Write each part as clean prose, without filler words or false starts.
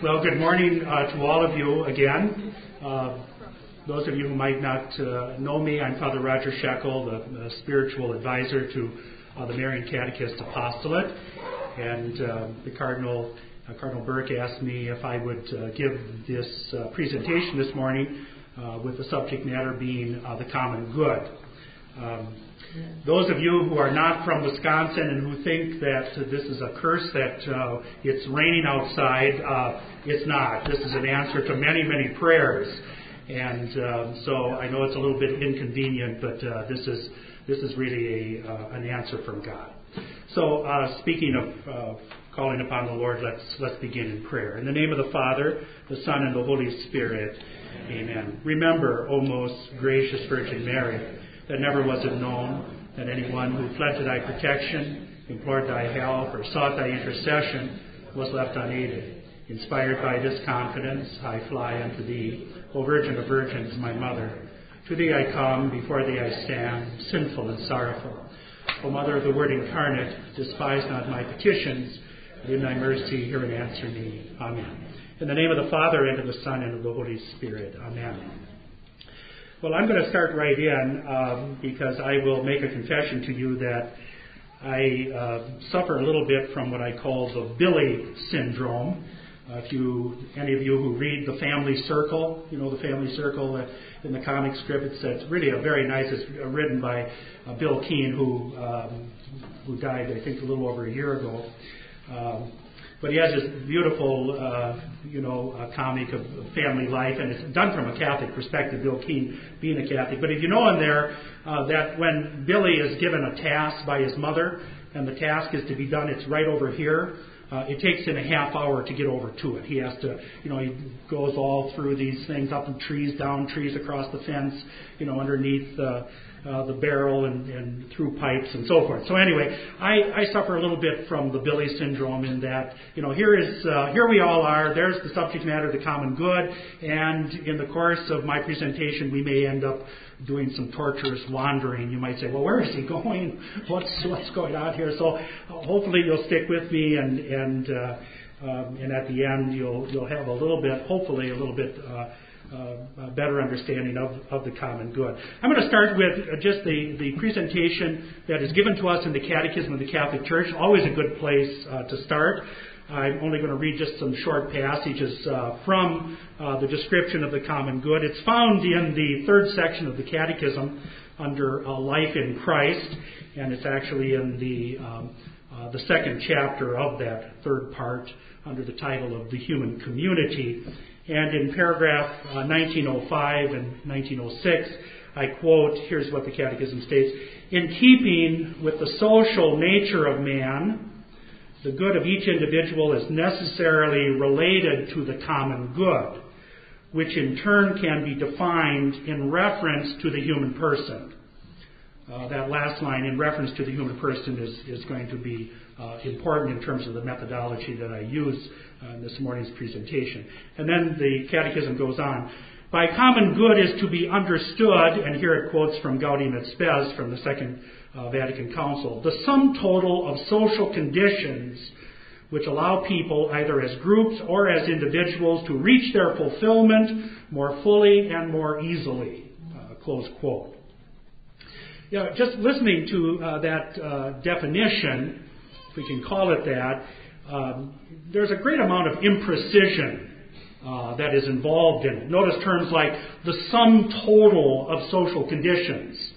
Well, good morning to all of you again. Those of you who might not know me, I'm Father Roger Scheckel, the spiritual advisor to the Marian Catechist Apostolate. And the Cardinal Burke asked me if I would give this presentation this morning with the subject matter being the common good. Those of you who are not from Wisconsin and who think that this is a curse, that it's raining outside, it's not. This is an answer to many, many prayers. And so I know it's a little bit inconvenient, but this is really an answer from God. So speaking of calling upon the Lord, let's begin in prayer. In the name of the Father, the Son, and the Holy Spirit, amen. Remember, O most gracious Virgin Mary, that never was it known that anyone who fled to thy protection, implored thy help, or sought thy intercession was left unaided. Inspired by this confidence, I fly unto thee, O Virgin of Virgins, my Mother. To thee I come, before thee I stand, sinful and sorrowful. O Mother of the Word incarnate, despise not my petitions, but in thy mercy hear and answer me. Amen. In the name of the Father, and of the Son, and of the Holy Spirit. Amen. Well, I'm going to start right in because I will make a confession to you that I suffer a little bit from what I call the Billy syndrome. Any of you who read The Family Circle, you know The Family Circle in the comic strip, it's really a very nice, it's written by Bill Keane, who died, I think, a little over a year ago. But he has this beautiful, comic of family life, and it's done from a Catholic perspective, Bill Keane being a Catholic. But if you know in there that when Billy is given a task by his mother, and the task is to be done, it's right over here, it takes him a half hour to get over to it. He has to, he goes all through these things, up in trees, down trees, across the fence, underneath the barrel and through pipes and so forth. So anyway, I suffer a little bit from the Billy syndrome in that, here we all are, there's the subject matter, the common good, and in the course of my presentation we may end up doing some torturous wandering. You might say, well, where is he going? What's going on here? So hopefully you'll stick with me and at the end you'll have hopefully a little bit better understanding of the common good. I'm going to start with just the presentation that is given to us in the Catechism of the Catholic Church. Always a good place to start. I'm only going to read just some short passages from the description of the common good. It's found in the third section of the Catechism under Life in Christ, and it's actually in the second chapter of that third part under the title of the Human Community. And in paragraph 1905 and 1906, I quote, here's what the Catechism states: "In keeping with the social nature of man, the good of each individual is necessarily related to the common good, which in turn can be defined in reference to the human person." That last line, in reference to the human person, is going to be important in terms of the methodology that I use in this morning's presentation. And then the Catechism goes on. By common good is to be understood, and here it quotes from Gaudium et Spes from the Second Vatican Council, the sum total of social conditions which allow people, either as groups or as individuals, to reach their fulfillment more fully and more easily. Close quote. Just listening to that definition, if we can call it that, there's a great amount of imprecision that is involved in it. Notice terms like the sum total of social conditions.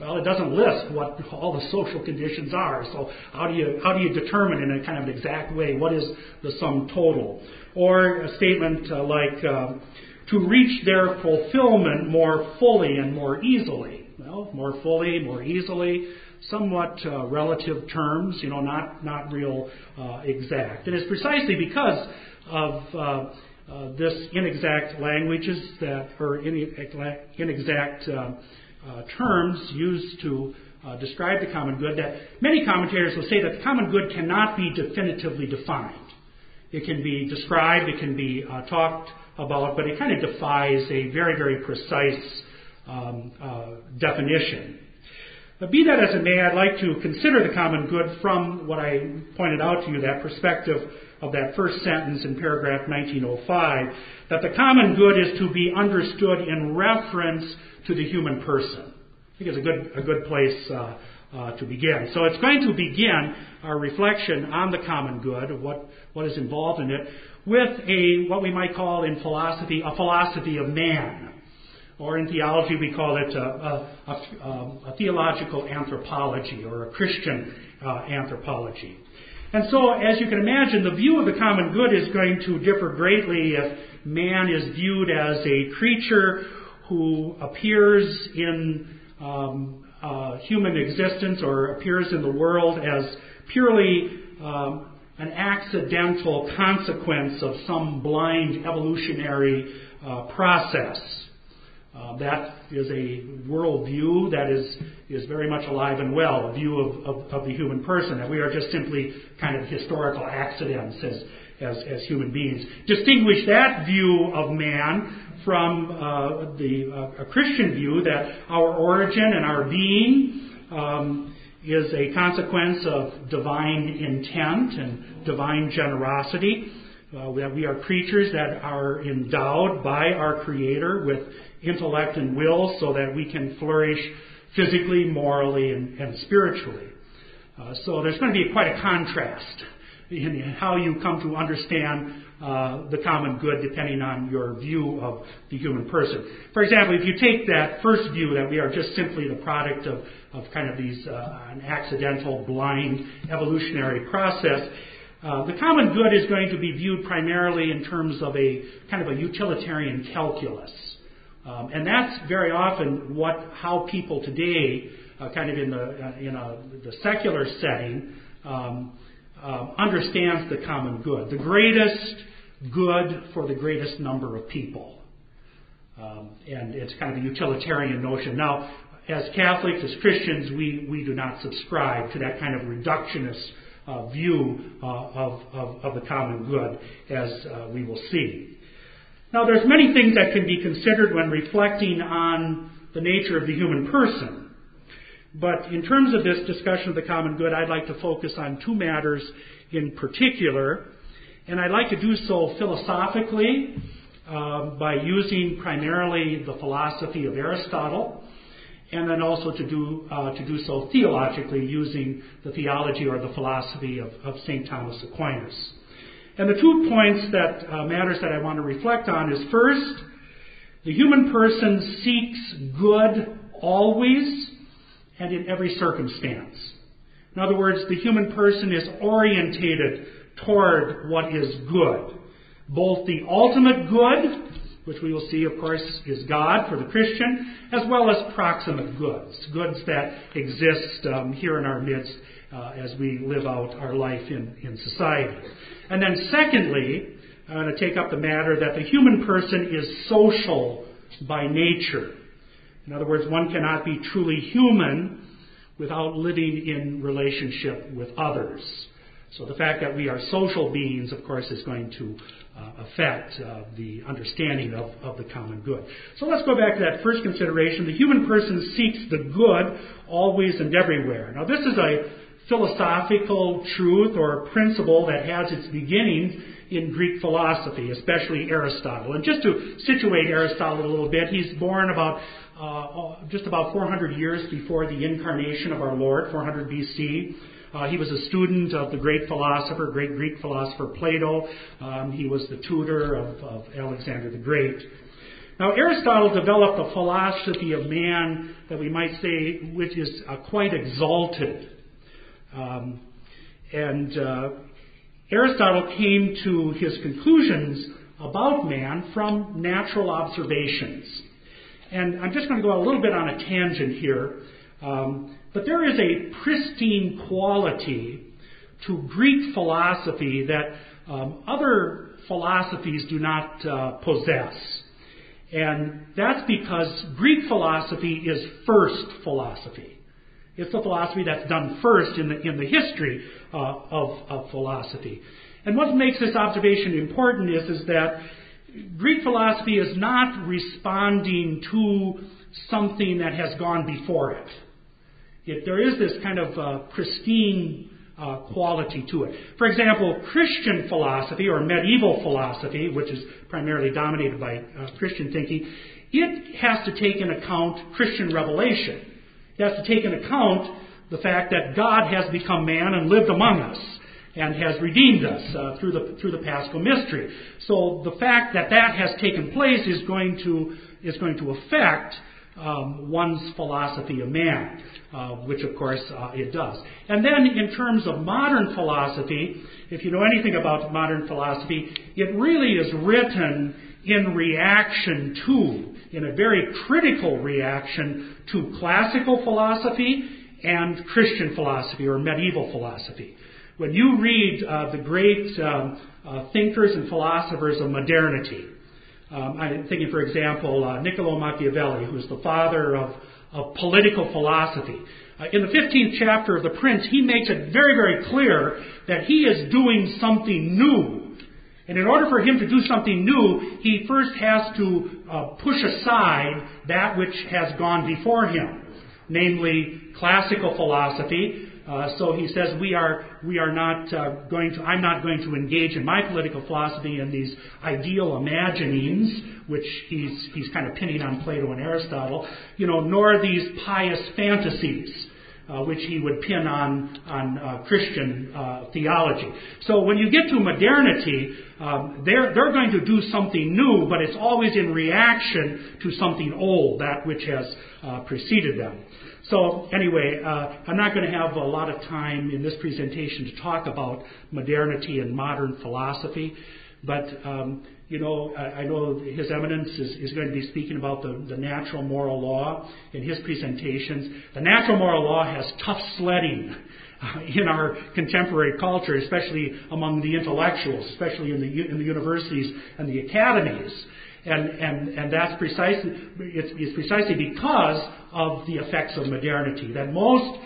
Well, it doesn't list what all the social conditions are. So how do you determine in a kind of an exact way what is the sum total? Or a statement like to reach their fulfillment more fully and more easily. Well, more fully, more easily, somewhat relative terms, not real exact. And it's precisely because of this inexact languages or inexact terms used to describe the common good that many commentators will say that the common good cannot be definitively defined. It can be described, it can be talked about, but it kind of defies a very, very precise definition. But be that as it may, I'd like to consider the common good from what I pointed out to you, that perspective of that first sentence in paragraph 1905, that the common good is to be understood in reference to the human person. I think it's a good place to begin. So it's going to begin our reflection on the common good, of what is involved in it, with what we might call in philosophy, a philosophy of man. Or in theology, we call it a theological anthropology, or a Christian anthropology. And so, as you can imagine, the view of the common good is going to differ greatly if man is viewed as a creature who appears in human existence, or appears in the world as purely an accidental consequence of some blind evolutionary process. That is a worldview that is very much alive and well, a view of the human person, that we are just simply kind of historical accidents as human beings. Distinguish that view of man from a Christian view that our origin and our being is a consequence of divine intent and divine generosity, that we are creatures that are endowed by our Creator with intellect and will so that we can flourish physically, morally, and spiritually. So there's going to be quite a contrast in how you come to understand the common good depending on your view of the human person. For example, if you take that first view that we are just simply the product of kind of these an accidental, blind evolutionary process, the common good is going to be viewed primarily in terms of a kind of a utilitarian calculus. And that's very often how people today, kind of in the secular setting, understands the common good. The greatest good for the greatest number of people. And it's kind of a utilitarian notion. Now, as Catholics, as Christians, we do not subscribe to that kind of reductionist view of the common good, as we will see. Now, there's many things that can be considered when reflecting on the nature of the human person. But in terms of this discussion of the common good, I'd like to focus on two matters in particular. And I'd like to do so philosophically by using primarily the philosophy of Aristotle, and then also to do so theologically using the theology or the philosophy of St. Thomas Aquinas. And the 2 points matters that I want to reflect on is, first, the human person seeks good always and in every circumstance. In other words, the human person is orientated toward what is good. Both the ultimate good, which we will see, of course, is God for the Christian, as well as proximate goods that exist here in our midst as we live out our life in society. And then secondly, I'm going to take up the matter that the human person is social by nature. In other words, one cannot be truly human without living in relationship with others. So the fact that we are social beings, of course, is going to affect the understanding of the common good. So let's go back to that first consideration. The human person seeks the good always and everywhere. Now, this is a philosophical truth or principle that has its beginnings in Greek philosophy, especially Aristotle. And just to situate Aristotle a little bit, he's born just about 400 years before the incarnation of our Lord, 400 BC. He was a student of the great Greek philosopher Plato. He was the tutor of Alexander the Great. Now, Aristotle developed a philosophy of man that we might say, which is quite exalted. Aristotle came to his conclusions about man from natural observations. And I'm just going to go a little bit on a tangent here. But there is a pristine quality to Greek philosophy that other philosophies do not possess. And that's because Greek philosophy is first philosophy. It's the philosophy that's done first in the history of philosophy. And what makes this observation important is that Greek philosophy is not responding to something that has gone before it. There is this kind of pristine quality to it. For example, Christian philosophy or medieval philosophy, which is primarily dominated by Christian thinking, it has to take into account Christian revelation. It has to take into account the fact that God has become man and lived among us and has redeemed us through the Paschal mystery. So the fact that that has taken place is going to affect one's philosophy of man, which of course it does. And then in terms of modern philosophy, if you know anything about modern philosophy, it really is written in reaction to, in a very critical reaction to classical philosophy and Christian philosophy or medieval philosophy. When you read the great thinkers and philosophers of modernity, I'm thinking, for example, Niccolo Machiavelli, who's the father of political philosophy. In the 15th chapter of The Prince, he makes it very, very clear that he is doing something new. And in order for him to do something new, he first has to push aside that which has gone before him, namely classical philosophy. So he says I'm not going to engage in my political philosophy in these ideal imaginings, which he's kind of pinning on Plato and Aristotle, nor these pious fantasies, which he would pin on Christian theology. So when you get to modernity, they're going to do something new, but it's always in reaction to something old, that which has preceded them. So anyway, I'm not going to have a lot of time in this presentation to talk about modernity and modern philosophy, but I know His Eminence is going to be speaking about the natural moral law in his presentations. The natural moral law has tough sledding in our contemporary culture, especially among the intellectuals, especially in the universities and the academies. And that's precisely because of the effects of modernity, that most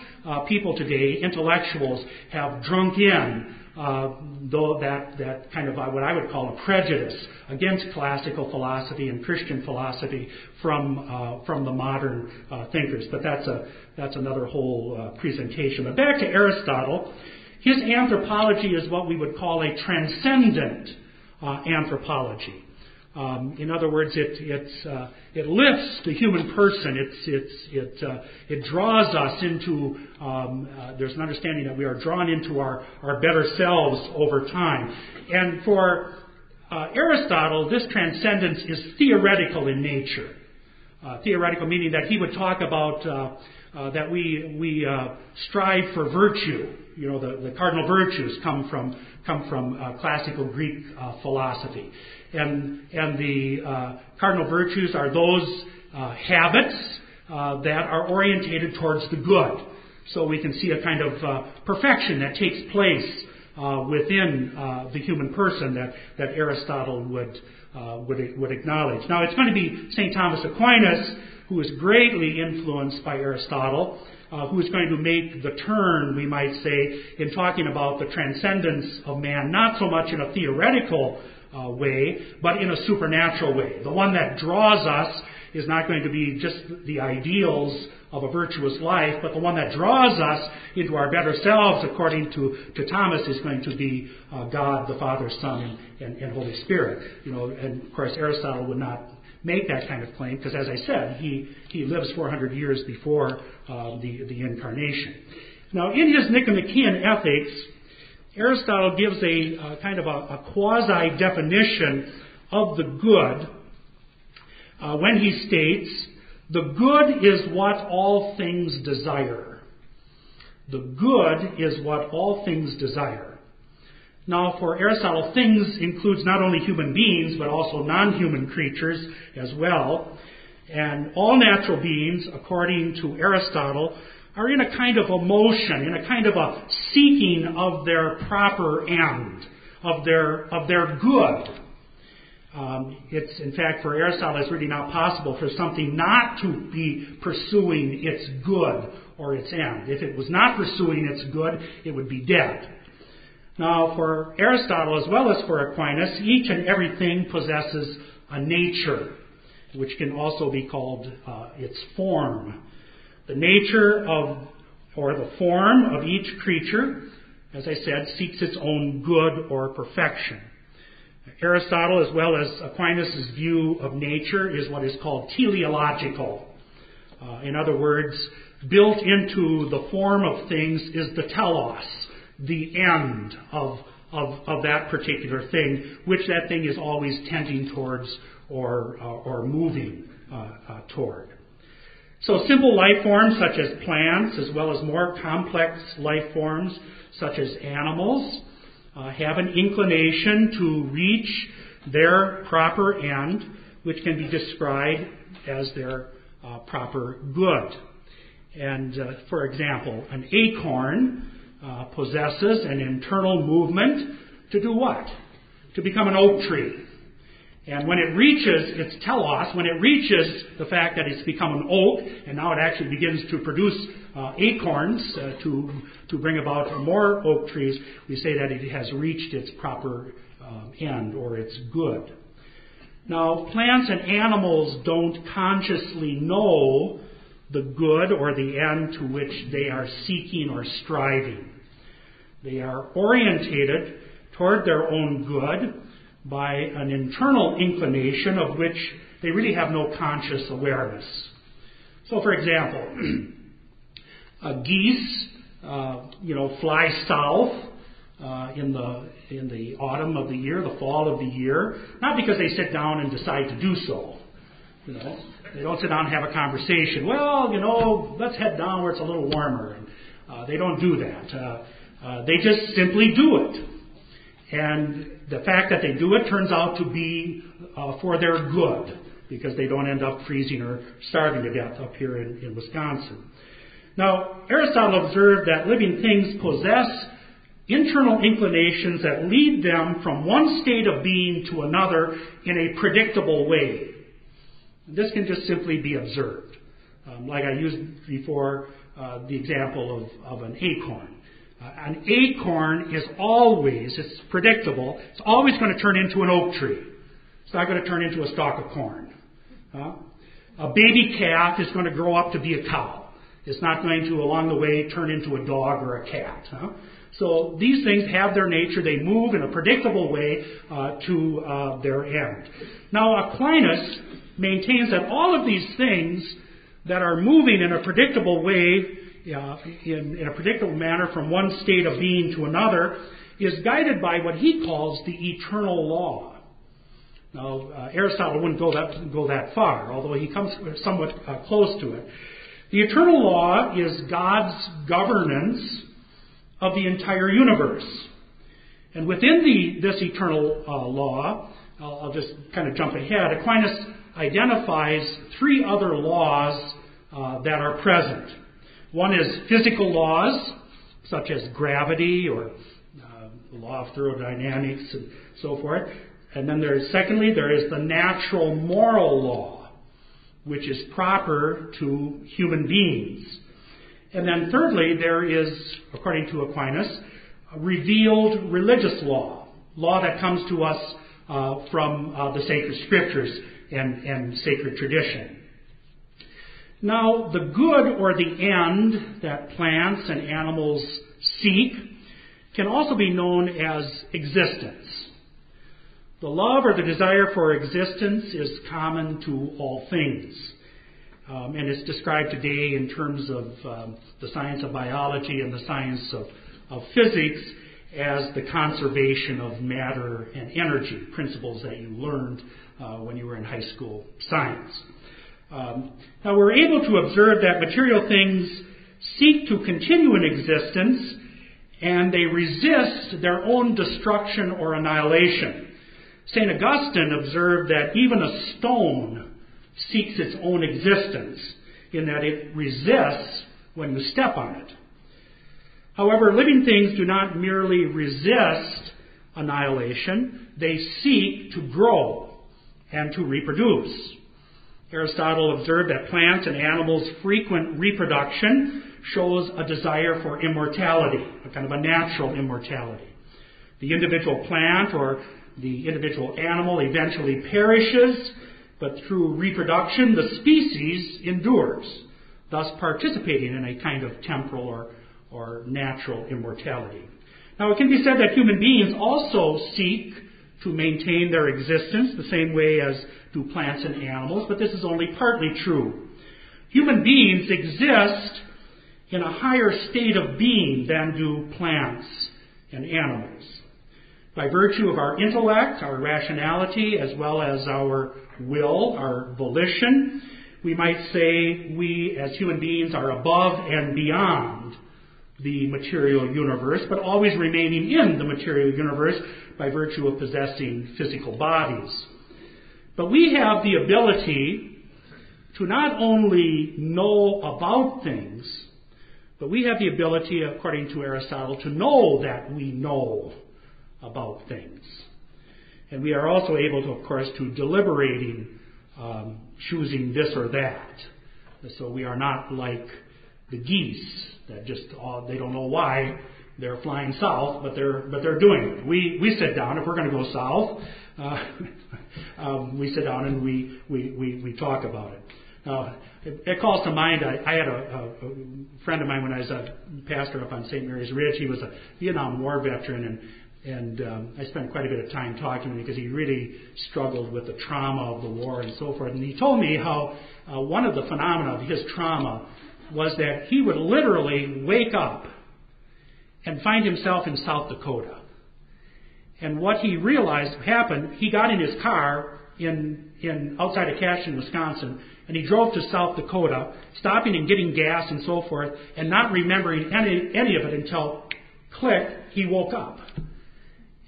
people today, intellectuals, have drunk in that kind of what I would call a prejudice against classical philosophy and Christian philosophy from the modern thinkers. But that's another whole presentation. But back to Aristotle, his anthropology is what we would call a transcendent anthropology. In other words, it lifts the human person. It draws us into. There's an understanding that we are drawn into our better selves over time. And for Aristotle, this transcendence is theoretical in nature. Theoretical meaning that he would talk about that we strive for virtue. The cardinal virtues come from classical Greek philosophy. And the cardinal virtues are those habits that are orientated towards the good. So we can see a kind of perfection that takes place within the human person that Aristotle would acknowledge. Now it's going to be St. Thomas Aquinas, who is greatly influenced by Aristotle, who is going to make the turn, we might say, in talking about the transcendence of man, not so much in a theoretical way, but in a supernatural way. The one that draws us is not going to be just the ideals of a virtuous life, but the one that draws us into our better selves, according to Thomas, is going to be God, the Father, Son, and Holy Spirit. And of course Aristotle would not make that kind of claim, because as I said, he lives 400 years before the Incarnation. Now, in his Nicomachean Ethics, Aristotle gives a kind of a quasi-definition of the good when he states, the good is what all things desire. The good is what all things desire. Now, for Aristotle, things includes not only human beings, but also non-human creatures as well. And all natural beings, according to Aristotle, are in a kind of a motion, in a kind of a seeking of their proper end, of their good. It's, in fact, for Aristotle, it's really not possible for something not to be pursuing its good or its end. If it was not pursuing its good, it would be dead. Now, for Aristotle, as well as for Aquinas, each and everything possesses a nature, which can also be called its form. The nature of or the form of each creature, as I said, seeks its own good or perfection. Aristotle, as well as Aquinas' view of nature, is what is called teleological. In other words, built into the form of things is the telos, the end of that particular thing, which that thing is always tending towards or moving toward. So simple life forms such as plants, as well as more complex life forms such as animals, have an inclination to reach their proper end, which can be described as their proper good. And for example, an acorn possesses an internal movement to do what? To become an oak tree. And when it reaches its telos, when it reaches the fact that it's become an oak, and now it actually begins to produce acorns to bring about more oak trees, we say that it has reached its proper end, or its good. Now, plants and animals don't consciously know the good or the end to which they are seeking or striving. They are orientated toward their own good by an internal inclination of which they really have no conscious awareness. So, for example, geese, fly south in the autumn of the year, the fall of the year, not because they sit down and decide to do so. They don't sit down and have a conversation. Well, let's head down where it's a little warmer. And, they don't do that. They just simply do it. And the fact that they do it turns out to be for their good, because they don't end up freezing or starving to death up here in Wisconsin. Now, Aristotle observed that living things possess internal inclinations that lead them from one state of being to another in a predictable way. This can just simply be observed. Like I used before, the example of an acorn. An acorn is always, it's predictable, it's always going to turn into an oak tree. It's not going to turn into a stalk of corn. A baby calf is going to grow up to be a cow. It's not going to, along the way, turn into a dog or a cat. So these things have their nature. They move in a predictable way to their end. Now, Aquinas maintains that all of these things that are moving in a predictable way, in a predictable manner from one state of being to another, is guided by what he calls the eternal law. Now, Aristotle wouldn't go that far, although he comes somewhat close to it. The eternal law is God's governance of the entire universe. And within this eternal law, I'll just kind of jump ahead, Aquinas identifies three other laws that are present. One is physical laws, such as gravity or the law of thermodynamics and so forth. And then there is the natural moral law, which is proper to human beings. And then thirdly, there is, according to Aquinas, a revealed religious law that comes to us from the sacred scriptures and sacred tradition. Now, the good or the end that plants and animals seek can also be known as existence. The love or the desire for existence is common to all things. And it's described today in terms of the science of biology and the science of physics as the conservation of matter and energy, principles that you learned when you were in high school science. Now, we're able to observe that material things seek to continue in existence, and they resist their own destruction or annihilation. St. Augustine observed that even a stone seeks its own existence, in that it resists when you step on it. However, living things do not merely resist annihilation, they seek to grow and to reproduce. Aristotle observed that plants and animals' frequent reproduction shows a desire for immortality, a kind of a natural immortality. The individual plant or the individual animal eventually perishes, but through reproduction, the species endures. thus participating in a kind of temporal or natural immortality. Now, it can be said that human beings also seek to maintain their existence the same way as do plants and animals, but this is only partly true. Human beings exist in a higher state of being than do plants and animals. By virtue of our intellect, our rationality, as well as our will, our volition, we might say we as human beings are above and beyond the material universe, but always remaining in the material universe by virtue of possessing physical bodies. But we have the ability to not only know about things, but we have the ability, according to Aristotle, to know that we know about things. And we are also able to, of course, to deliberating, choosing this or that. So we are not like the geese that just they don't know why they're flying south, but they're doing it. We sit down if we're going to go south. We sit down and we talk about it. It calls to mind. I had a friend of mine when I was a pastor up on St. Mary's Ridge. He was a Vietnam War veteran, and I spent quite a bit of time talking to him because he really struggled with the trauma of the war and so forth. And he told me how one of the phenomena of his trauma was that he would literally wake up and find himself in South Dakota. And what he realized happened, he got in his car in outside of Cashin, Wisconsin, and he drove to South Dakota, stopping and getting gas and so forth, and not remembering any of it until, click, he woke up.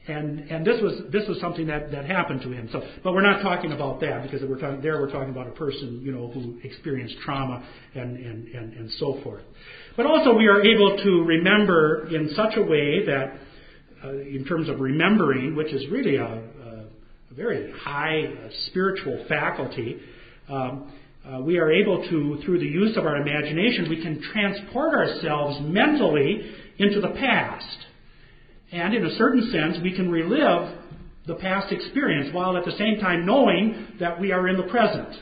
And this was something that happened to him. So, but we're not talking about that because we're talking about a person, who experienced trauma and so forth. But also we are able to remember in such a way that, in terms of remembering, which is really a very high spiritual faculty, we are able to, through the use of our imagination, we can transport ourselves mentally into the past. And in a certain sense, we can relive the past experience while at the same time knowing that we are in the present.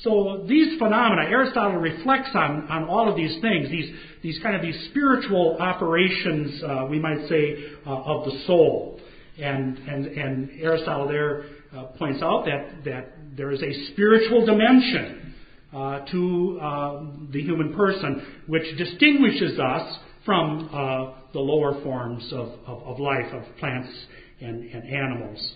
So these phenomena, Aristotle reflects on all of these things, these spiritual operations, we might say, of the soul. And Aristotle there points out that there is a spiritual dimension to the human person, which distinguishes us from the lower forms of life, of plants and animals.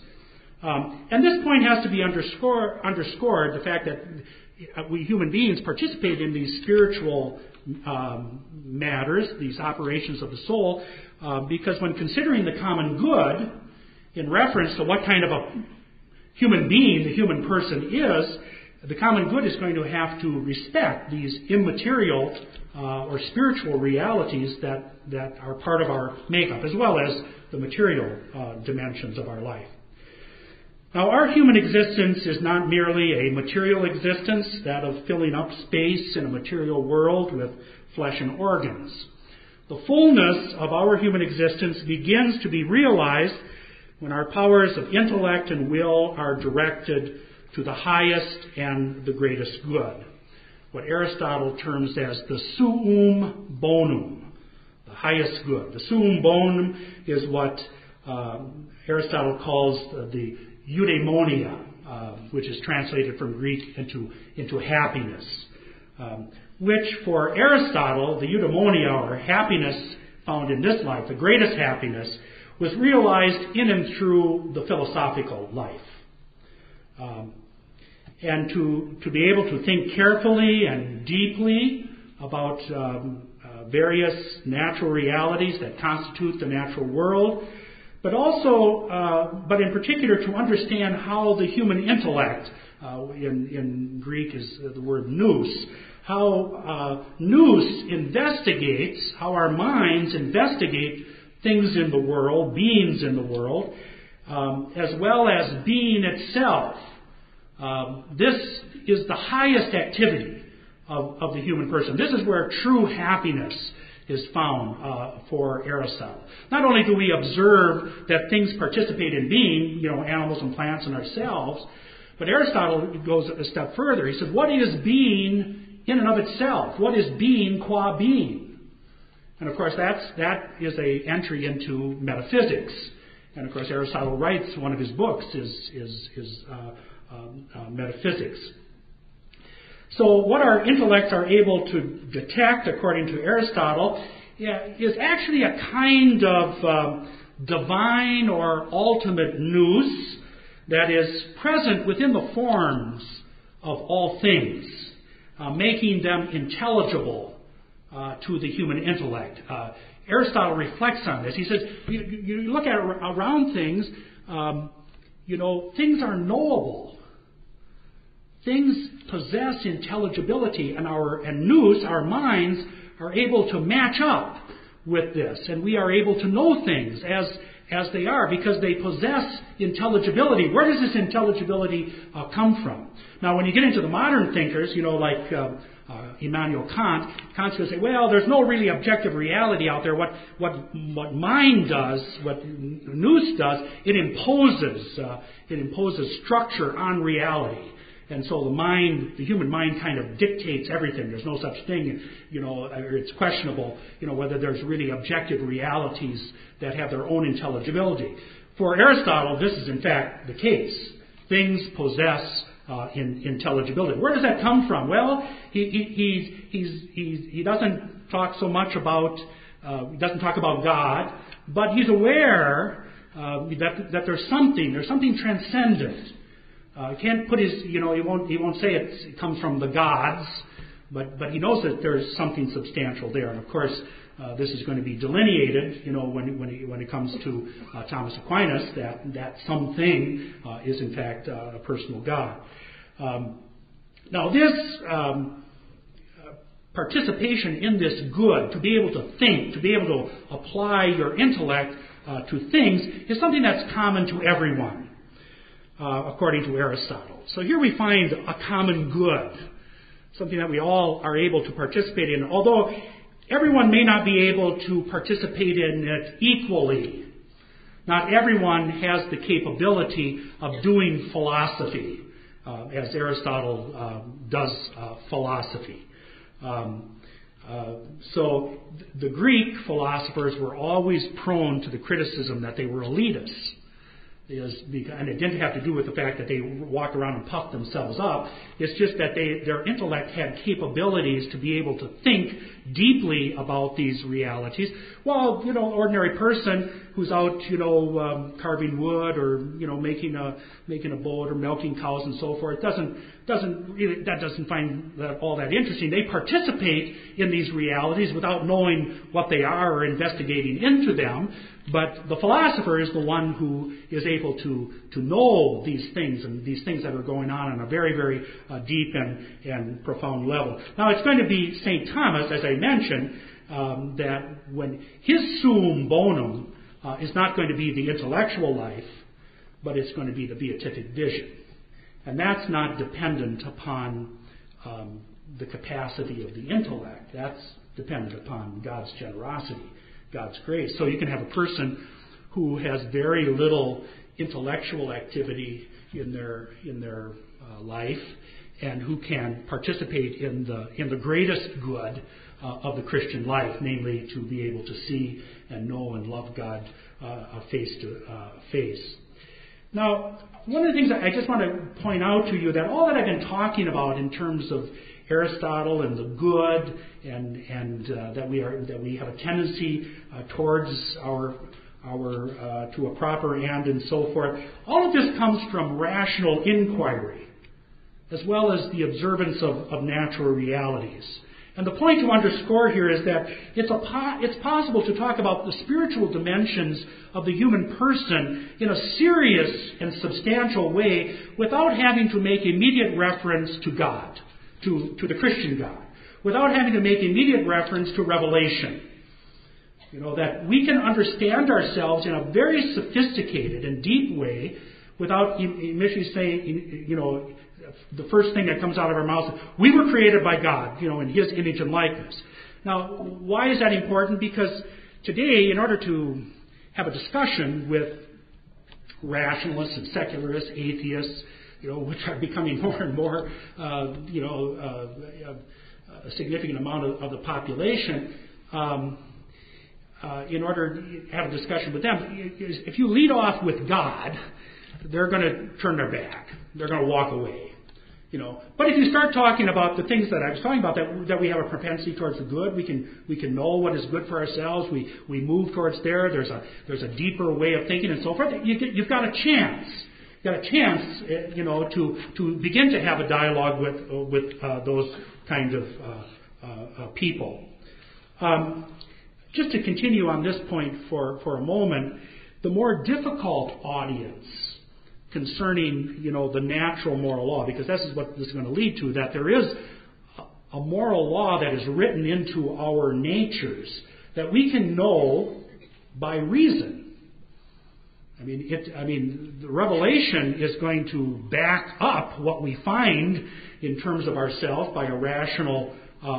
And this point has to be underscored, the fact that we human beings participate in these spiritual matters, these operations of the soul, because when considering the common good, in reference to what kind of a human being the human person is, the common good is going to have to respect these immaterial or spiritual realities that are part of our makeup, as well as the material dimensions of our life. Now, our human existence is not merely a material existence, that of filling up space in a material world with flesh and organs. The fullness of our human existence begins to be realized when our powers of intellect and will are directed to the highest and the greatest good, what Aristotle terms as the suum bonum, the highest good. The suum bonum is what Aristotle calls the eudaimonia, which is translated from Greek into happiness, which for Aristotle, the eudaimonia, or happiness found in this life, the greatest happiness, was realized in and through the philosophical life. And to be able to think carefully and deeply about various natural realities that constitute the natural world, but also, but in particular, to understand how the human intellect, in Greek is the word nous, how nous investigates, how our minds investigate things in the world, beings in the world, as well as being itself. This is the highest activity of the human person. This is where true happiness is found for Aristotle. Not only do we observe that things participate in being, animals and plants and ourselves, but Aristotle goes a step further. He said, what is being in and of itself? What is being qua being? And of course, that is an entry into metaphysics. And of course, Aristotle writes, one of his books is Metaphysics. So what our intellects are able to detect, according to Aristotle, is actually a kind of divine or ultimate nous that is present within the forms of all things, making them intelligible to the human intellect. Aristotle reflects on this. He says, you look at around things, things are knowable. Things possess intelligibility, and nous, our minds, are able to match up with this, and we are able to know things as they are because they possess intelligibility. Where does this intelligibility come from? Now, when you get into the modern thinkers, like Immanuel Kant, Kant's going to say, well, there's no really objective reality out there. What mind does, what nous does, it imposes structure on reality. And so the human mind kind of dictates everything. There's no such thing, or it's questionable, whether there's really objective realities that have their own intelligibility. For Aristotle, this is in fact the case. Things possess intelligibility. Where does that come from? Well, he doesn't talk so much about he doesn't talk about God, but he's aware that there's something transcendent. He can't put his, he won't say it comes from the gods, but he knows that there's something substantial there. And of course, this is going to be delineated, when it comes to Thomas Aquinas, that something is in fact a personal God. Now, this participation in this good, to be able to think, to be able to apply your intellect to things, is something that's common to everyone. According to Aristotle. So here we find a common good, something that we all are able to participate in, although everyone may not be able to participate in it equally. Not everyone has the capability of doing philosophy, as Aristotle does philosophy. So the Greek philosophers were always prone to the criticism that they were elitists. And it didn't have to do with the fact that they walked around and puffed themselves up. It's just that their intellect had capabilities to be able to think deeply about these realities. While, ordinary person who's out, carving wood or, making a boat or milking cows and so forth, doesn't find that all that interesting. They participate in these realities without knowing what they are or investigating into them. But the philosopher is the one who is able to know these things and these things that are going on a very, very deep and profound level. Now, it's going to be St. Thomas, as I mentioned, that when his suum bonum is not going to be the intellectual life, but it's going to be the beatific vision. And that's not dependent upon the capacity of the intellect. That's dependent upon God's generosity, God's grace. So you can have a person who has very little intellectual activity in their life, and who can participate in the greatest good of the Christian life, namely to be able to see and know and love God face to face. Now, one of the things that I just want to point out to you, that all that I've been talking about in terms of Aristotle and the good, and that we have a tendency towards our to a proper end and so forth, all of this comes from rational inquiry, as well as the observance of natural realities. And the point to underscore here is that it's possible to talk about the spiritual dimensions of the human person in a serious and substantial way without having to make immediate reference to God, to the Christian God, without having to make immediate reference to revelation. That we can understand ourselves in a very sophisticated and deep way without initially saying, the first thing that comes out of our mouths, we were created by God, in His image and likeness. Now, why is that important? Because today, in order to have a discussion with rationalists and secularists, atheists, which are becoming more and more, a significant amount of the population, in order to have a discussion with them, if you lead off with God, they're going to turn their back. They're going to walk away. But if you start talking about the things that I was talking about, that we have a propensity towards the good, we can know what is good for ourselves. We move towards there. There's a deeper way of thinking and so forth. You've got a chance. You've got a chance, to begin to have a dialogue with those kind of people. Just to continue on this point for a moment, the more difficult audience concerning, the natural moral law, because this is what this is going to lead to, that there is a moral law that is written into our natures that we can know by reason. The revelation is going to back up what we find in terms of ourselves by a rational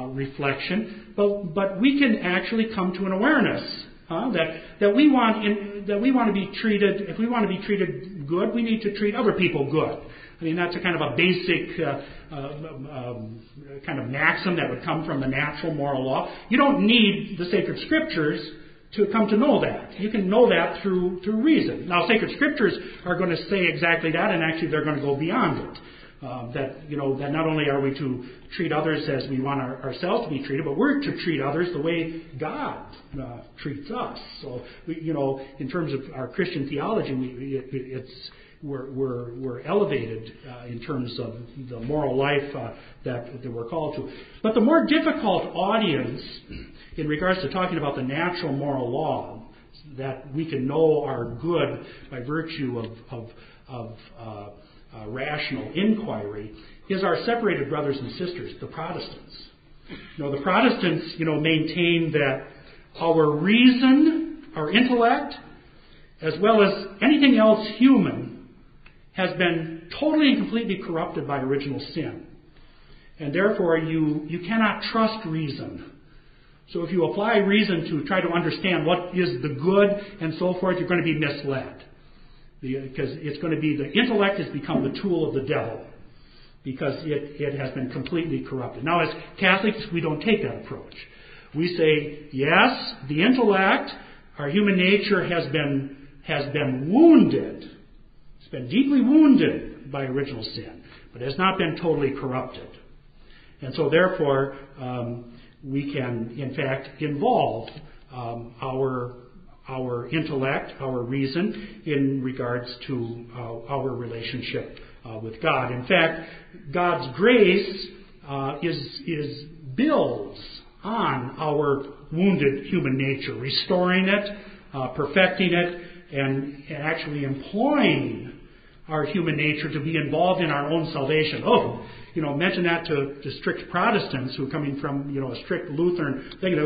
reflection, but we can actually come to an awareness that we want to be treated. If we want to be treated good, we need to treat other people good. That's a kind of a basic kind of maxim that would come from the natural moral law. You don't need the sacred scriptures to come to know that. You can know that through reason. Now, sacred scriptures are going to say exactly that, and actually they're going to go beyond it. That not only are we to treat others as we want ourselves to be treated, but we're to treat others the way God treats us. So, in terms of our Christian theology, we're elevated in terms of the moral life that we're called to. But the more difficult audience, in regards to talking about the natural moral law, that we can know are good by virtue of rational inquiry, is our separated brothers and sisters, the Protestants. The Protestants, maintain that our reason, our intellect, as well as anything else human, has been totally and completely corrupted by original sin. And therefore, you cannot trust reason. So if you apply reason to try to understand what is the good and so forth, you're going to be misled. Because it's going to be the intellect has become the tool of the devil, because it has been completely corrupted. Now, as Catholics, we don't take that approach. We say, yes, the intellect, our human nature has been wounded. It's been deeply wounded by original sin, but has not been totally corrupted. And so, therefore, we can, in fact, involve our intellect, our reason, in regards to our relationship with God. In fact, God's grace builds on our wounded human nature, restoring it, perfecting it, and actually employing our human nature to be involved in our own salvation. Mention that to strict Protestants who are coming from, a strict Lutheran, thinking,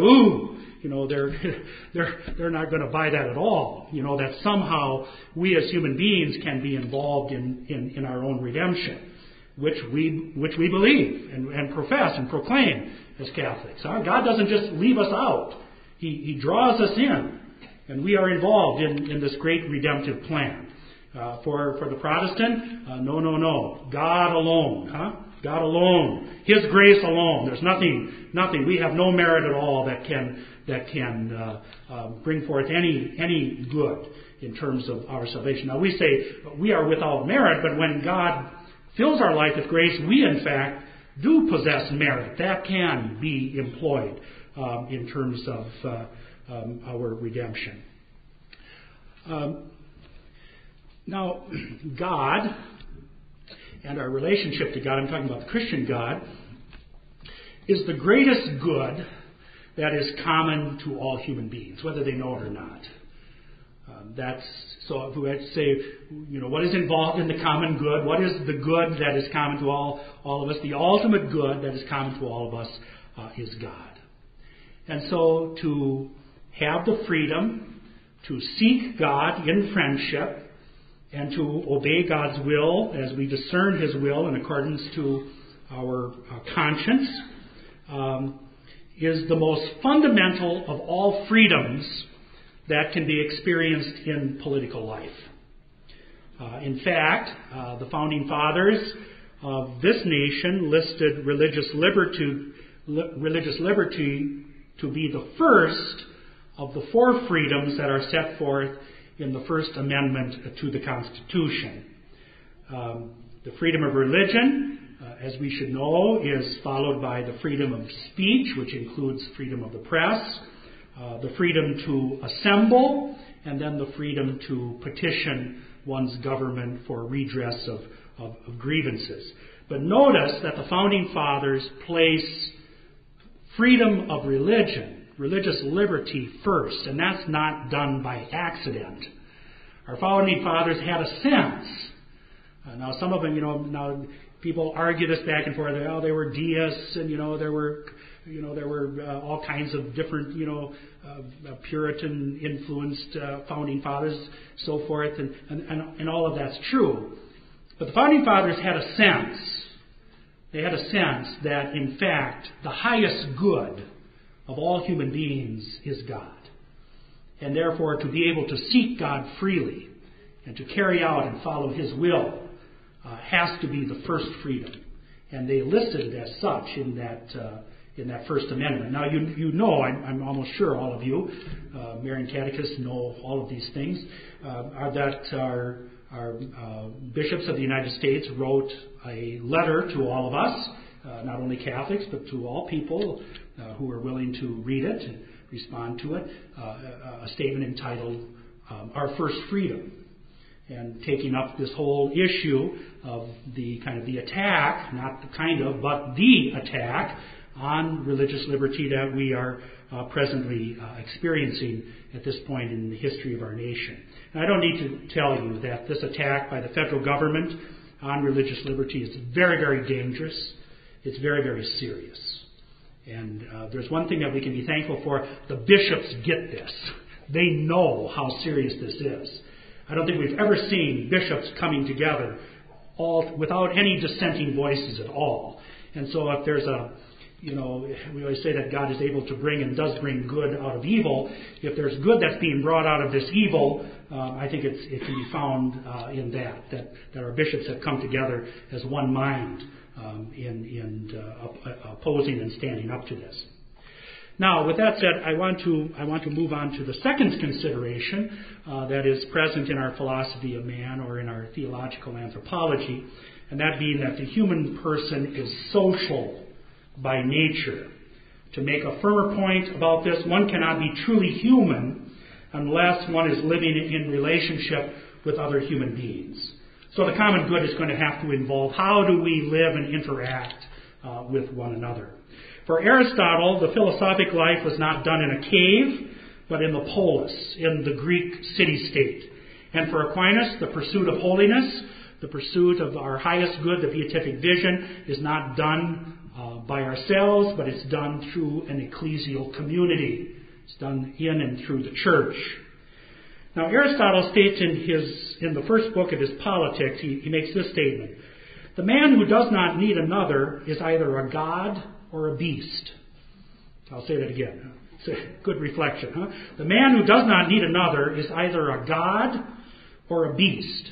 they're not going to buy that at all. That somehow we as human beings can be involved in our own redemption, which we believe and profess and proclaim as Catholics. God doesn't just leave us out. He draws us in, and we are involved in this great redemptive plan. For the Protestant, no. God alone, God alone. His grace alone. There's nothing. We have no merit at all that can bring forth any good in terms of our salvation. Now, we say we are without merit, but when God fills our life with grace, we in fact do possess merit. That can be employed in terms of our redemption. Now, God and our relationship to God, I'm talking about the Christian God, is the greatest good that is common to all human beings, whether they know it or not. So if we had to say, what is involved in the common good? What is the good that is common to all of us? The ultimate good that is common to all of us is God. And so to have the freedom to seek God in friendship and to obey God's will as we discern His will in accordance to our conscience is the most fundamental of all freedoms that can be experienced in political life. In fact, the founding fathers of this nation listed religious liberty religious liberty to be the first of the four freedoms that are set forth in the First Amendment to the Constitution. The freedom of religion, as we should know, is followed by the freedom of speech, which includes freedom of the press, the freedom to assemble, and then the freedom to petition one's government for redress of grievances. But notice that the Founding Fathers place freedom of religion, religious liberty first, and that's not done by accident. Our Founding Fathers had a sense. Now some of them, now people argue this back and forth. Oh, they were deists, and there were all kinds of different, Puritan influenced Founding Fathers, so forth, and all of that's true. But the Founding Fathers had a sense. They had a sense that, in fact, the highest good of all human beings is God. And therefore, to be able to seek God freely and to carry out and follow His will has to be the first freedom. And they listed it as such in that First Amendment. Now, I'm almost sure all of you, Marian catechists, know all of these things, that our bishops of the United States wrote a letter to all of us, not only Catholics, but to all people who were willing to read it and respond to it, a statement entitled Our First Freedom, and taking up this whole issue of the attack, not the but the attack on religious liberty that we are presently experiencing at this point in the history of our nation. And I don't need to tell you that this attack by the federal government on religious liberty is very, very dangerous. It's very, very serious. And there's one thing that we can be thankful for. The bishops get this. They know how serious this is. I don't think we've ever seen bishops coming together without any dissenting voices at all. And so if there's we always say that God is able to bring and does bring good out of evil. If there's good that's being brought out of this evil, I think it can be found in that our bishops have come together as one mind in opposing and standing up to this. Now, with that said, I want to move on to the second consideration that is present in our philosophy of man or in our theological anthropology, and that being that the human person is social by nature. To make a firmer point about this, one cannot be truly human unless one is living in relationship with other human beings. So the common good is going to have to involve how do we live and interact with one another. For Aristotle, the philosophic life was not done in a cave, but in the polis, in the Greek city-state. And for Aquinas, the pursuit of holiness, the pursuit of our highest good, the beatific vision, is not done by ourselves, but it's done through an ecclesial community. It's done in and through the church. Now, Aristotle states in the first book of his Politics, he makes this statement: the man who does not need another is either a god or a beast. I'll say that again. It's a good reflection, huh? The man who does not need another is either a god or a beast.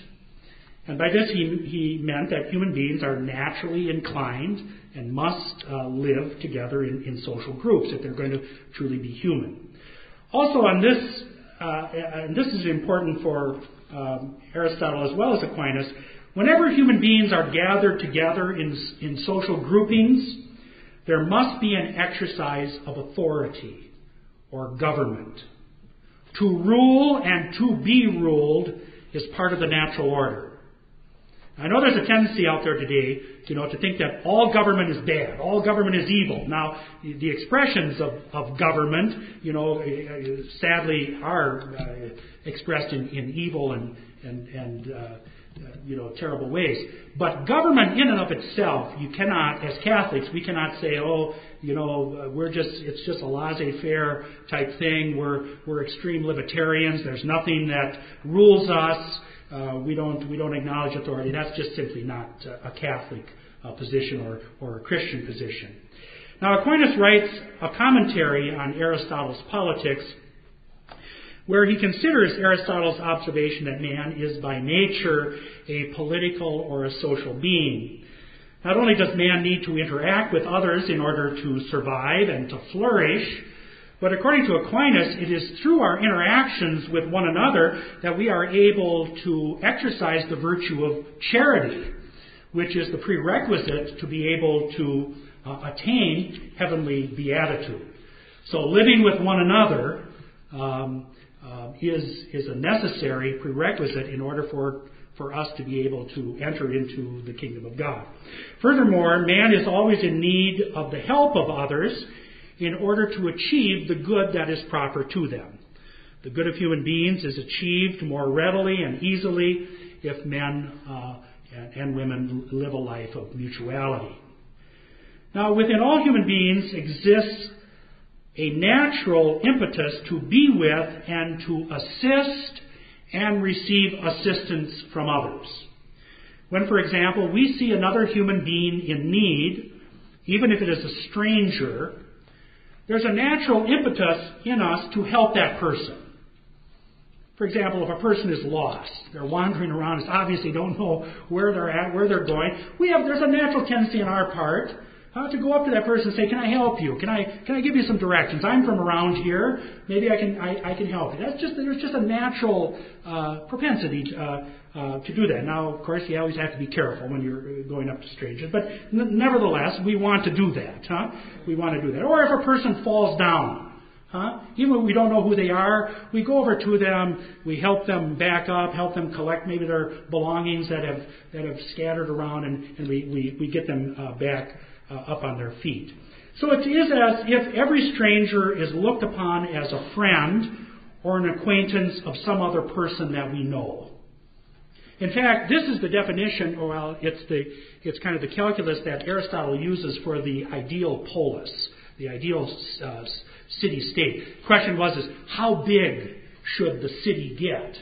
And by this he meant that human beings are naturally inclined and must live together in social groups if they're going to truly be human. Also on this, and this is important for Aristotle as well as Aquinas, whenever human beings are gathered together in social groupings, there must be an exercise of authority or government. To rule and to be ruled is part of the natural order. I know there's a tendency out there today, to think that all government is bad, all government is evil. Now, the expressions of government, sadly are expressed in evil and terrible ways. But government in and of itself, you cannot, as Catholics, we cannot say, it's just a laissez-faire type thing. We're extreme libertarians. There's nothing that rules us. We don't acknowledge authority. That's just simply not a Catholic position or a Christian position. Now, Aquinas writes a commentary on Aristotle's Politics, where he considers Aristotle's observation that man is by nature a political or a social being. Not only does man need to interact with others in order to survive and to flourish, but according to Aquinas, it is through our interactions with one another that we are able to exercise the virtue of charity, which is the prerequisite to be able to attain heavenly beatitude. So living with one another is a necessary prerequisite in order for us to be able to enter into the kingdom of God. Furthermore, man is always in need of the help of others in order to achieve the good that is proper to them. The good of human beings is achieved more readily and easily if men and women live a life of mutuality. Now, within all human beings exists a natural impetus to be with and to assist and receive assistance from others. When, for example, we see another human being in need, even if it is a stranger, there's a natural impetus in us to help that person. For example, if a person is lost, they're wandering around, they obviously don't know where they're at, where they're going, there's a natural tendency on our part to go up to that person and say, "Can I help you? Can I give you some directions? I'm from around here. Maybe I can help you." There's just a natural propensity to do that. Now, of course, you always have to be careful when you're going up to strangers, but nevertheless, we want to do that. We want to do that. Or if a person falls down, even when we don't know who they are, we go over to them, we help them back up, help them collect maybe their belongings that have scattered around, and we get them back up on their feet. So it is as if every stranger is looked upon as a friend or an acquaintance of some other person that we know. In fact, this is the definition, it's kind of the calculus that Aristotle uses for the ideal polis, the ideal city-state. The question is how big should the city get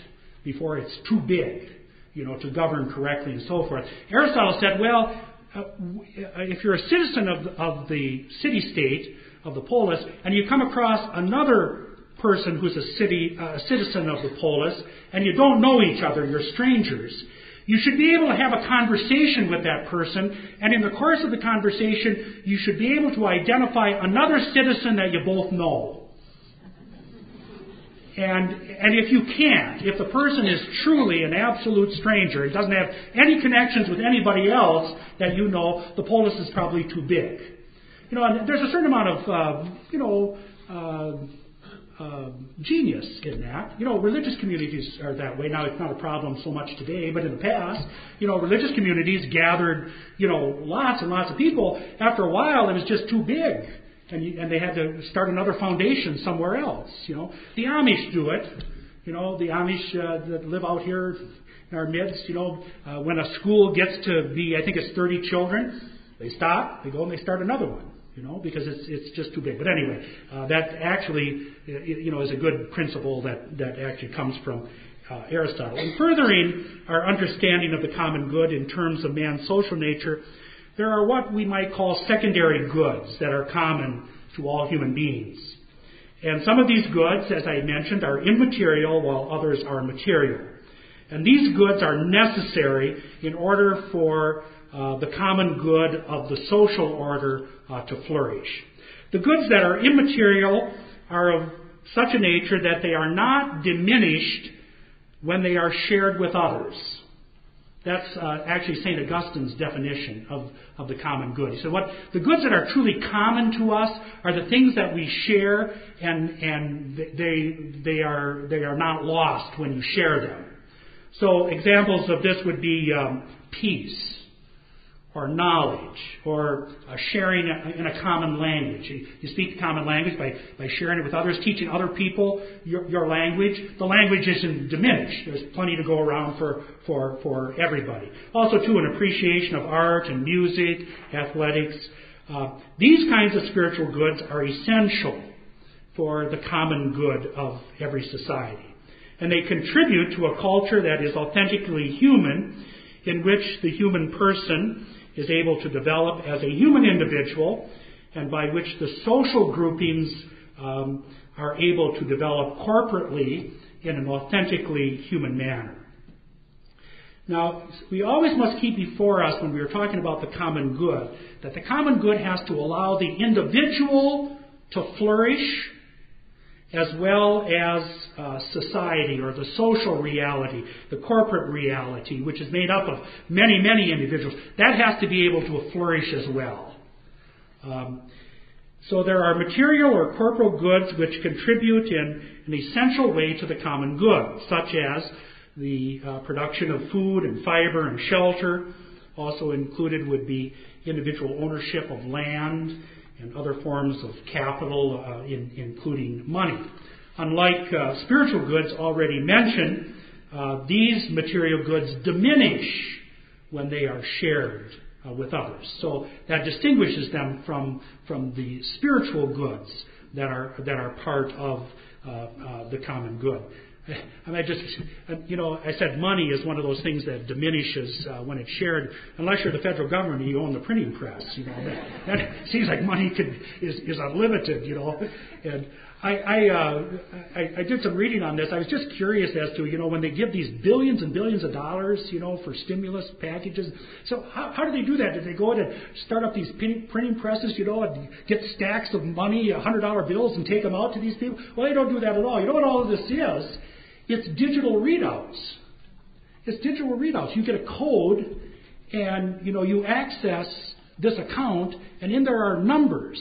before it's too big, to govern correctly and so forth. Aristotle said, if you're a citizen of the city-state, of the polis, and you come across another person who's a citizen of the polis, and you don't know each other, you're strangers, you should be able to have a conversation with that person, and in the course of the conversation, you should be able to identify another citizen that you both know. And if you can't, if the person is truly an absolute stranger, it doesn't have any connections with anybody else that you know, the polis is probably too big. And there's a certain amount of, genius in that. Religious communities are that way. Now, it's not a problem so much today, but in the past, religious communities gathered, lots and lots of people. After a while, it was just too big. And they had to start another foundation somewhere else. The Amish do it. The Amish that live out here in our midst. When a school gets to be, I think it's 30 children, they stop, they go and they start another one. Because it's just too big. But anyway, that actually, is a good principle that actually comes from Aristotle. And furthering our understanding of the common good in terms of man's social nature, there are what we might call secondary goods that are common to all human beings. And some of these goods, as I mentioned, are immaterial while others are material. And these goods are necessary in order for the common good of the social order to flourish. The goods that are immaterial are of such a nature that they are not diminished when they are shared with others. That's actually St. Augustine's definition of the common good. He said, the goods that are truly common to us are the things that we share, and they are not lost when you share them. So examples of this would be peace, or knowledge, or sharing in a common language. You speak the common language by sharing it with others, teaching other people your language. The language isn't diminished. There's plenty to go around for everybody. Also, too, an appreciation of art and music, athletics. These kinds of spiritual goods are essential for the common good of every society. And they contribute to a culture that is authentically human, in which the human person is able to develop as a human individual, and by which the social groupings are able to develop corporately in an authentically human manner. Now, we always must keep before us when we are talking about the common good, that the common good has to allow the individual to flourish as well as society or the social reality, the corporate reality, which is made up of many, many individuals. That has to be able to flourish as well. So there are material or corporal goods which contribute in an essential way to the common good, such as the production of food and fiber and shelter. Also included would be individual ownership of land and other forms of capital, including money. Unlike spiritual goods already mentioned, these material goods diminish when they are shared with others. So that distinguishes them from the spiritual goods that are part of the common good. I said money is one of those things that diminishes when it's shared. Unless you're the federal government and you own the printing press, that seems like money is unlimited, And I did some reading on this. I was just curious as to, when they give these billions and billions of dollars, for stimulus packages. So how do they do that? Do they go in and start up these printing presses, and get stacks of money, $100 bills, and take them out to these people? Well, they don't do that at all. You know what all of this is? It's digital readouts. It's digital readouts. You get a code, and, you access this account, and in there are numbers,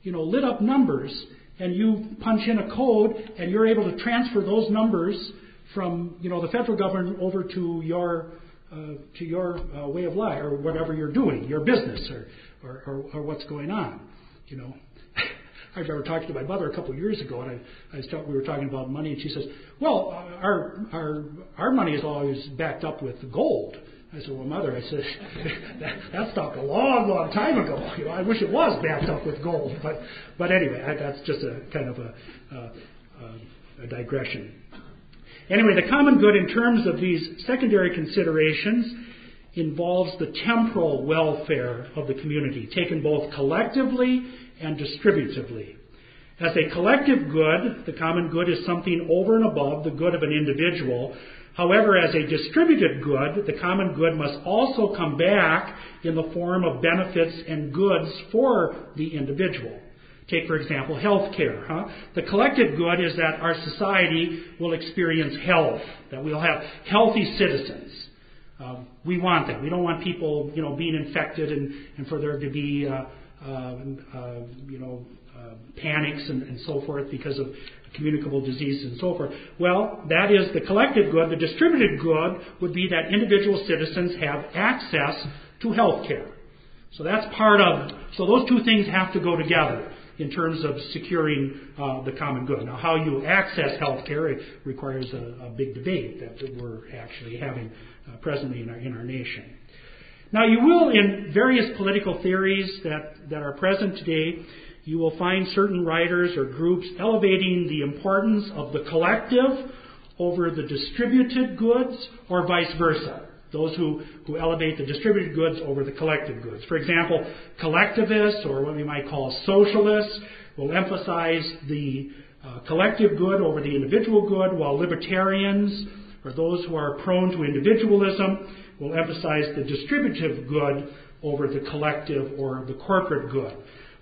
lit up numbers, and you punch in a code, and you're able to transfer those numbers from, the federal government over to your way of life, or whatever you're doing, your business, or what's going on, I remember talking to my mother a couple of years ago, and we were talking about money, and she says, "Well, our money is always backed up with gold." I said, "Well, Mother," I said, "that stopped a long, long time ago. I wish it was backed up with gold." But anyway, that's just a kind of a digression. Anyway, the common good in terms of these secondary considerations involves the temporal welfare of the community, taken both collectively and distributively. As a collective good, the common good is something over and above the good of an individual. However, as a distributed good, the common good must also come back in the form of benefits and goods for the individual. Take, for example, health care. The collective good is that our society will experience health, that we'll have healthy citizens. We want that. We don't want people, being infected and for there to be panics and so forth because of communicable diseases and so forth. Well, that is the collective good. The distributed good would be that individual citizens have access to health care. So that's so those two things have to go together in terms of securing the common good. Now, how you access health care requires a big debate that we're actually having presently in our nation. Now, you will, in various political theories that are present today, you will find certain writers or groups elevating the importance of the collective over the distributed goods, or vice versa. Those who elevate the distributed goods over the collective goods. For example, collectivists, or what we might call socialists, will emphasize the collective good over the individual good, while libertarians, or those who are prone to individualism, will emphasize the distributive good over the collective or the corporate good.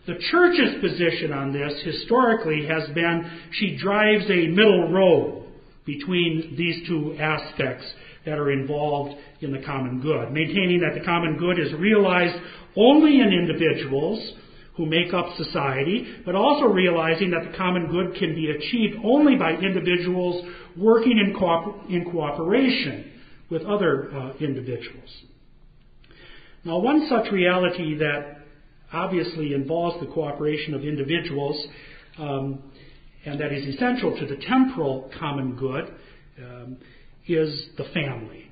The church's position on this historically has been she drives a middle road between these two aspects that are involved in the common good, maintaining that the common good is realized only in individuals who make up society, but also realizing that the common good can be achieved only by individuals working in cooperation with other individuals. Now, one such reality that obviously involves the cooperation of individuals and that is essential to the temporal common good is the family.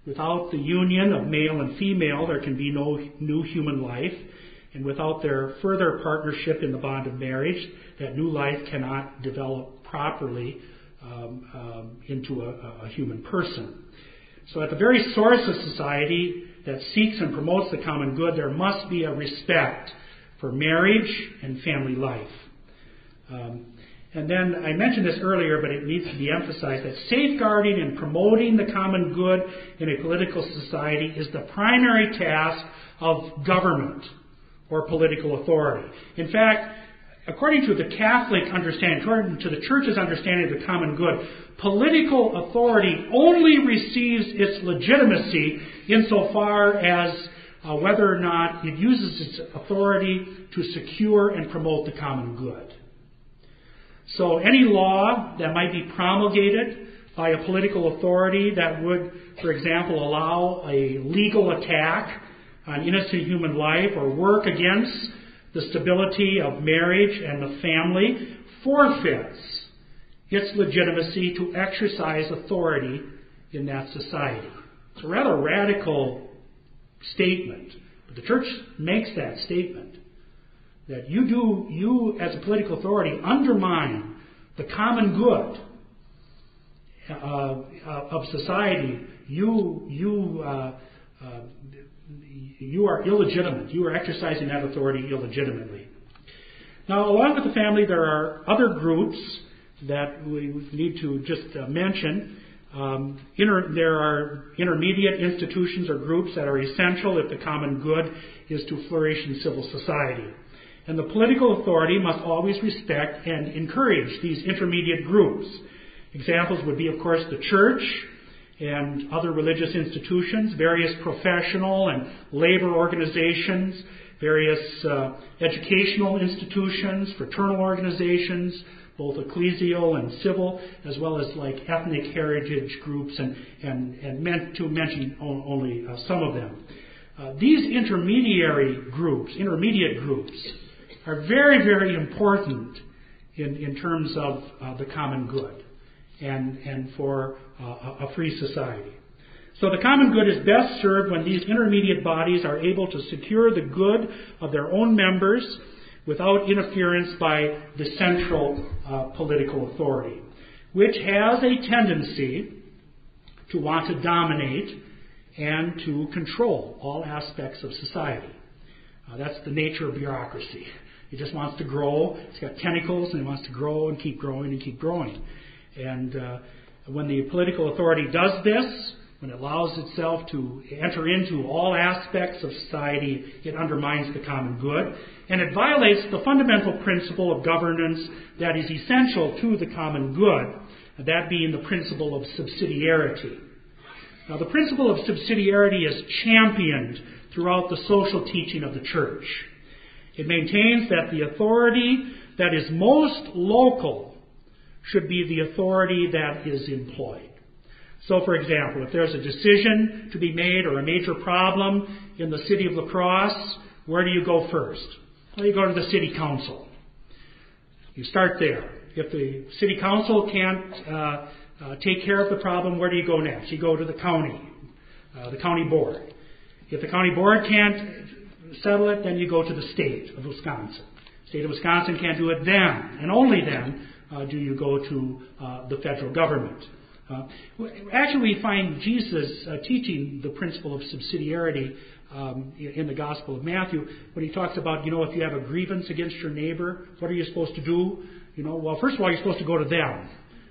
Without the union of male and female, there can be no new human life. And without their further partnership in the bond of marriage, that new life cannot develop properly into a human person. So at the very source of society that seeks and promotes the common good, there must be a respect for marriage and family life. And then I mentioned this earlier, but it needs to be emphasized that safeguarding and promoting the common good in a political society is the primary task of government or political authority. In fact, according to the Catholic understanding, according to the Church's understanding of the common good, political authority only receives its legitimacy insofar as whether or not it uses its authority to secure and promote the common good. So any law that might be promulgated by a political authority that would, for example, allow a legal attack on innocent human life or work against the stability of marriage and the family forfeits its legitimacy to exercise authority in that society. It's a rather radical statement, but the Church makes that statement, that you as a political authority undermine the common good of society. You are illegitimate. You are exercising that authority illegitimately. Now, along with the family, there are other groups that we need to just mention. There are intermediate institutions or groups that are essential if the common good is to flourish in civil society. And the political authority must always respect and encourage these intermediate groups. Examples would be, of course, the church and other religious institutions, various professional and labor organizations, various educational institutions, fraternal organizations, both ecclesial and civil, as well as like ethnic heritage groups, and meant to mention only some of them. These intermediate groups are very, very important in terms of the common good and for a free society. So the common good is best served when these intermediate bodies are able to secure the good of their own members without interference by the central political authority, which has a tendency to want to dominate and to control all aspects of society. That's the nature of bureaucracy. It just wants to grow. It's got tentacles, and it wants to grow and keep growing and keep growing. And when the political authority does this, when it allows itself to enter into all aspects of society, it undermines the common good, and it violates the fundamental principle of governance that is essential to the common good, that being the principle of subsidiarity. Now, the principle of subsidiarity is championed throughout the social teaching of the Church. It maintains that the authority that is most local should be the authority that is employed. So, for example, if there's a decision to be made or a major problem in the city of La Crosse, where do you go first? Well, you go to the city council. You start there. If the city council can't take care of the problem, where do you go next? You go to the county board. If the county board can't settle it, then you go to the state of Wisconsin. The state of Wisconsin can't do it then, and only then do you go to the federal government. Actually, we find Jesus teaching the principle of subsidiarity in the Gospel of Matthew when he talks about, if you have a grievance against your neighbor, what are you supposed to do? Well, first of all, you're supposed to go to them.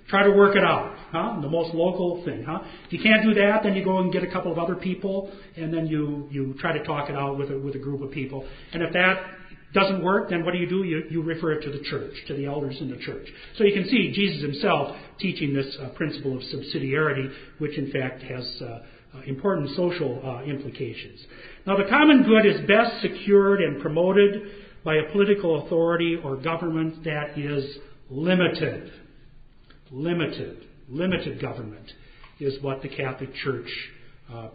Try to work it out, the most local thing. If you can't do that, then you go and get a couple of other people, and then you try to talk it out with a group of people. And if that doesn't work, then what do? You refer it to the church, to the elders in the church. So you can see Jesus himself teaching this principle of subsidiarity, which in fact has important social implications. Now, the common good is best secured and promoted by a political authority or government that is limited. Limited government is what the Catholic Church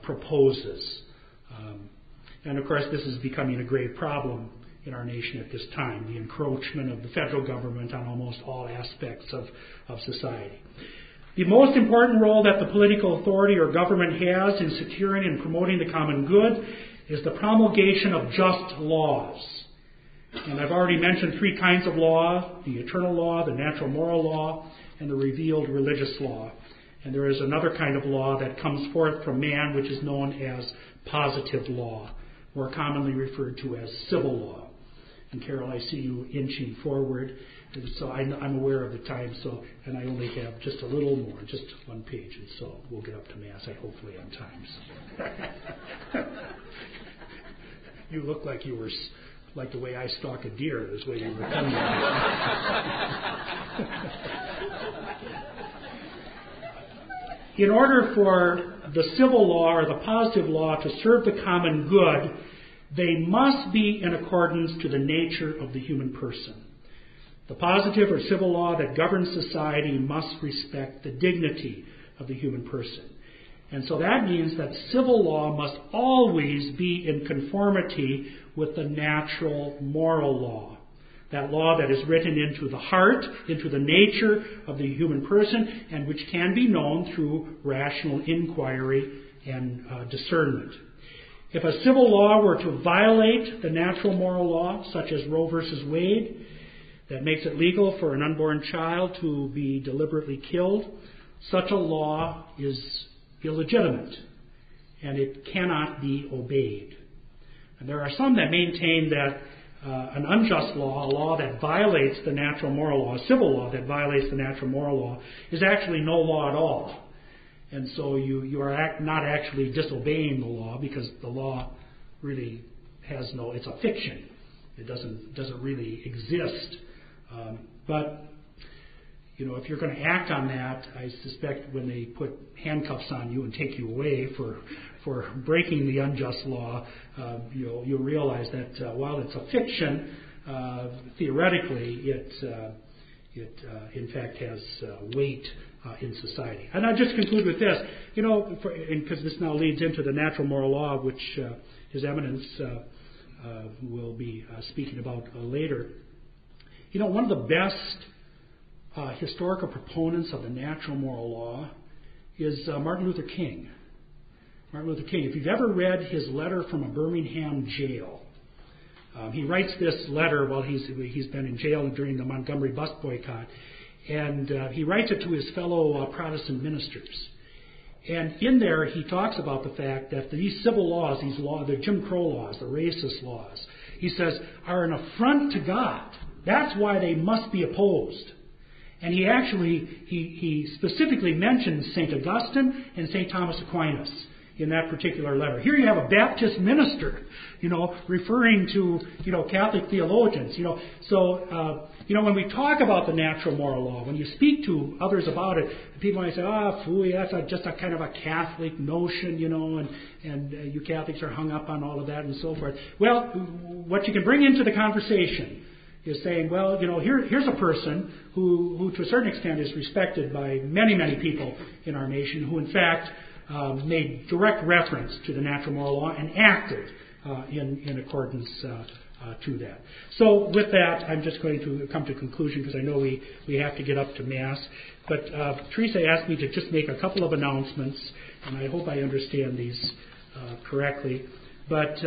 proposes. And of course, this is becoming a grave problem in our nation at this time, the encroachment of the federal government on almost all aspects of society. The most important role that the political authority or government has in securing and promoting the common good is the promulgation of just laws. And I've already mentioned three kinds of law: the eternal law, the natural moral law, and the revealed religious law. And there is another kind of law that comes forth from man, which is known as positive law, more commonly referred to as civil law. And Carol, I see you inching forward. And so I'm aware of the time, and I only have just a little more, just one page, and so we'll get up to Mass, hopefully on time. So. You look like you were, like the way I stalk a deer, this way you were coming. In order for the civil law or the positive law to serve the common good, they must be in accordance to the nature of the human person. The positive or civil law that governs society must respect the dignity of the human person. And so that means that civil law must always be in conformity with the natural moral law. That law that is written into the heart, into the nature of the human person, and which can be known through rational inquiry and discernment. If a civil law were to violate the natural moral law, such as Roe versus Wade, that makes it legal for an unborn child to be deliberately killed, such a law is illegitimate, and it cannot be obeyed. And there are some that maintain that an unjust law, a law that violates the natural moral law, a civil law that violates the natural moral law, is actually no law at all. And so you are not actually disobeying the law, because the law really has it's a fiction. It doesn't really exist. But if you're going to act on that, I suspect when they put handcuffs on you and take you away for breaking the unjust law, you'll realize that while it's a fiction, theoretically it in fact has weight in society. And I'll just conclude with this, because this now leads into the natural moral law, which His Eminence will be speaking about later. One of the best historical proponents of the natural moral law is Martin Luther King. Martin Luther King, if you've ever read his letter from a Birmingham jail, he writes this letter while he's been in jail during the Montgomery bus boycott, and he writes it to his fellow Protestant ministers. And in there, he talks about the fact that these civil laws, the Jim Crow laws, the racist laws, he says, are an affront to God. That's why they must be opposed. And he specifically mentions St. Augustine and St. Thomas Aquinas in that particular letter. Here you have a Baptist minister, referring to, Catholic theologians, So, when we talk about the natural moral law, when you speak to others about it, people might say, phooey, that's just a kind of a Catholic notion, and you Catholics are hung up on all of that and so forth. Well, what you can bring into the conversation is saying, well, here's a person who to a certain extent is respected by many, many people in our nation, who in fact made direct reference to the natural moral law and acted in accordance to that. So with that, I'm just going to come to conclusion, because I know we have to get up to Mass. But Teresa asked me to just make a couple of announcements, and I hope I understand these correctly. But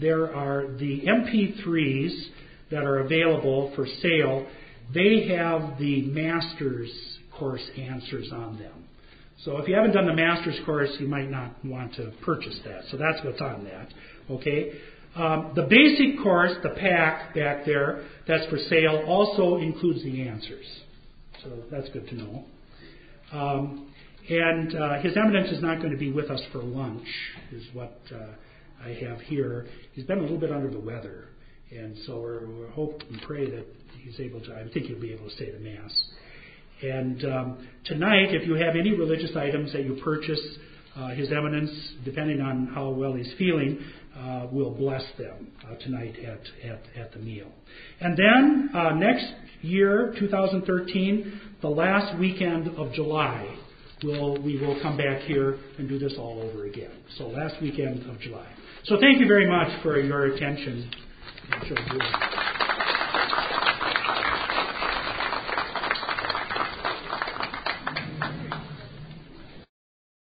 there are the MP3s that are available for sale. They have the Master's Course answers on them. So if you haven't done the Master's Course, you might not want to purchase that. So that's what's on that. Okay. The basic course, the pack back there, that's for sale, also includes the answers. So that's good to know. And His Eminence is not going to be with us for lunch, is what I have here. He's been a little bit under the weather. And so we hope and pray that he's able to, I think he'll be able to say the Mass. And tonight, if you have any religious items that you purchase, His Eminence, depending on how well he's feeling, will bless them tonight at the meal. And then next year, 2013, the last weekend of July, we will come back here and do this all over again. So last weekend of July. So thank you very much for your attention.